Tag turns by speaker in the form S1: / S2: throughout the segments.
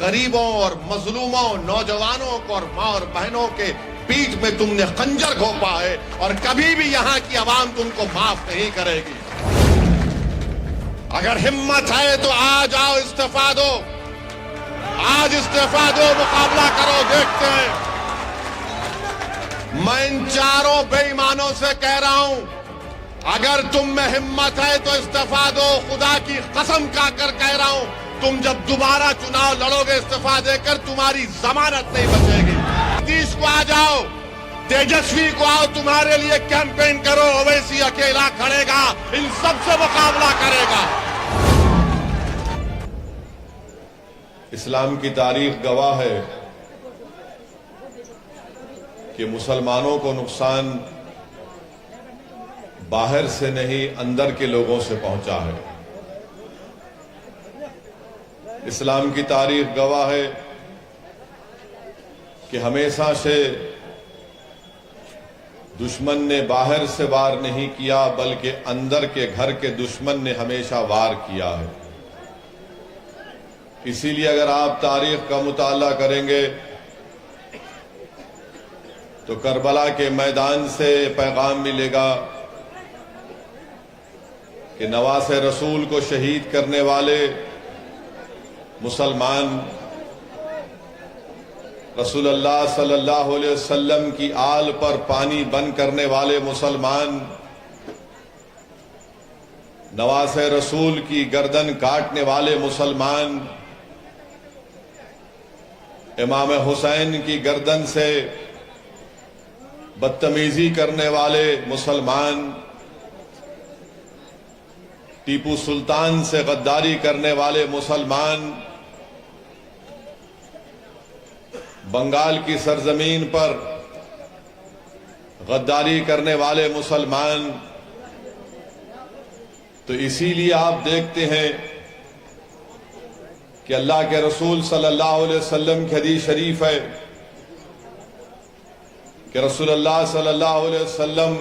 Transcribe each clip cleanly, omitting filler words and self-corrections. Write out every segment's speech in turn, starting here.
S1: غریبوں اور مظلوموں، نوجوانوں کو اور ماں اور بہنوں کے پیٹھ میں تم نے خنجر گھونپا ہے، اور کبھی بھی یہاں کی عوام تم کو معاف نہیں کرے گی۔ اگر ہمت ہے تو آج آؤ، استعفا دو، آج استعفا دو، مقابلہ کرو، دیکھتے ہیں۔ میں ان چاروں بے ایمانوں سے کہہ رہا ہوں، اگر تم میں ہمت ہے تو استعفا دو، خدا کی قسم کھا کر کہہ رہا ہوں، تم جب دوبارہ چناؤ لڑو گے استعفا دے کر، تمہاری ضمانت نہیں بچے گی۔ نتیش کو آ جاؤ، تیجسوی کو آؤ، تمہارے لیے کیمپین کرو، اویسی اکیلا کھڑے گا، ان سب سے مقابلہ کرے گا۔ اسلام کی تاریخ گواہ ہے کہ مسلمانوں کو نقصان باہر سے نہیں، اندر کے لوگوں سے پہنچا ہے۔ اسلام کی تاریخ گواہ ہے کہ ہمیشہ سے دشمن نے باہر سے وار نہیں کیا، بلکہ اندر کے گھر کے دشمن نے ہمیشہ وار کیا ہے۔ اسی لیے اگر آپ تاریخ کا مطالعہ کریں گے تو کربلا کے میدان سے پیغام ملے گا کہ نواز رسول کو شہید کرنے والے مسلمان، رسول اللہ صلی اللہ علیہ وسلم کی آل پر پانی بند کرنے والے مسلمان، نواز رسول کی گردن کاٹنے والے مسلمان، امام حسین کی گردن سے بدتمیزی کرنے والے مسلمان، ٹیپو سلطان سے غداری کرنے والے مسلمان، بنگال کی سرزمین پر غداری کرنے والے مسلمان۔ تو اسی لیے آپ دیکھتے ہیں کہ اللہ کے رسول صلی اللہ علیہ وسلم کی حدیث شریف ہے کہ رسول اللہ صلی اللہ علیہ وسلم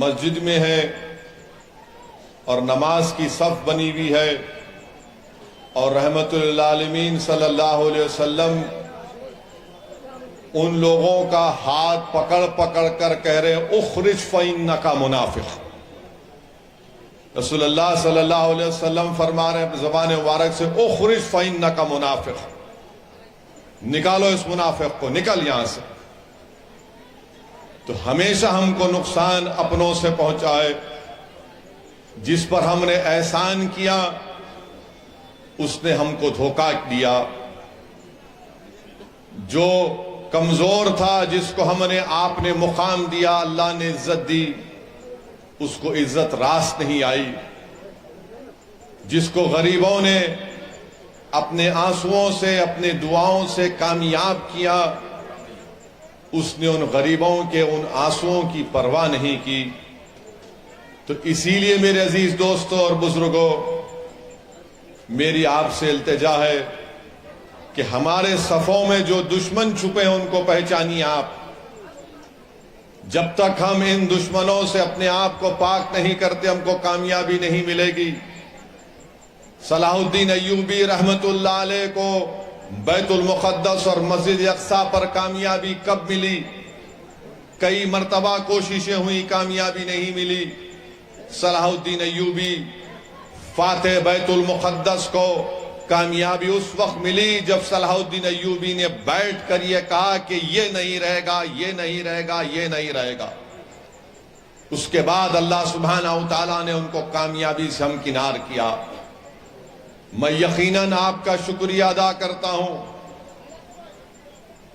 S1: مسجد میں ہے اور نماز کی صف بنی ہوئی ہے، اور رحمت للعالمین صلی اللہ علیہ وسلم ان لوگوں کا ہاتھ پکڑ پکڑ کر کہہ رہے اخرج فإنک منافق۔ رسول اللہ صلی اللہ علیہ وسلم فرما رہے ہیں زبان مبارک سے اخرج فإنک منافق، نکالو اس منافق کو، نکل یہاں سے۔ تو ہمیشہ ہم کو نقصان اپنوں سے پہنچا ہے۔ جس پر ہم نے احسان کیا اس نے ہم کو دھوکہ دیا، جو کمزور تھا جس کو ہم نے آپ نے مقام دیا، اللہ نے عزت دی، اس کو عزت راست نہیں آئی۔ جس کو غریبوں نے اپنے آنسوؤں سے، اپنے دعاؤں سے کامیاب کیا، اس نے ان غریبوں کے ان آنسوؤں کی پرواہ نہیں کی۔ تو اسی لیے میرے عزیز دوستوں اور بزرگوں، میری آپ سے التجا ہے کہ ہمارے صفوں میں جو دشمن چھپے ہیں ان کو پہچانیے آپ۔ جب تک ہم ان دشمنوں سے اپنے آپ کو پاک نہیں کرتے، ہم کو کامیابی نہیں ملے گی۔ صلاح الدین ایوبی رحمت اللہ علیہ کو بیت المقدس اور مسجد اقصی پر کامیابی کب ملی؟ کئی مرتبہ کوششیں ہوئی، کامیابی نہیں ملی۔ صلاح الدین ایوبی فاتح بیت المقدس کو کامیابی اس وقت ملی جب صلاح الدین ایوبی نے بیٹھ کر یہ کہا کہ یہ نہیں رہے گا، یہ نہیں رہے گا، یہ نہیں رہے گا۔ اس کے بعد اللہ سبحانہ وتعالیٰ نے ان کو کامیابی سے ہمکنار کیا۔ میں یقیناً آپ کا شکریہ ادا کرتا ہوں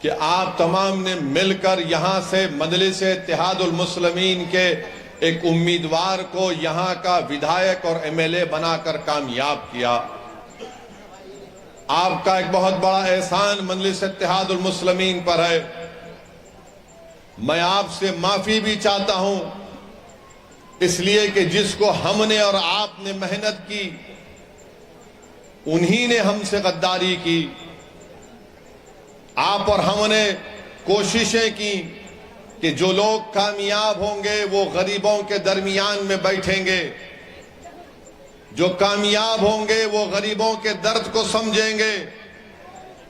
S1: کہ آپ تمام نے مل کر یہاں سے مجلس اتحاد المسلمین کے ایک امیدوار کو یہاں کا ودھایک اور ایم ایل اے بنا کر کامیاب کیا۔ آپ کا ایک بہت بڑا احسان مجلس اتحاد المسلمین پر ہے۔ میں آپ سے معافی بھی چاہتا ہوں، اس لیے کہ جس کو ہم نے اور آپ نے محنت کی، انہی نے ہم سے غداری کی۔ آپ اور ہم نے کوششیں کی کہ جو لوگ کامیاب ہوں گے وہ غریبوں کے درمیان میں بیٹھیں گے، جو کامیاب ہوں گے وہ غریبوں کے درد کو سمجھیں گے،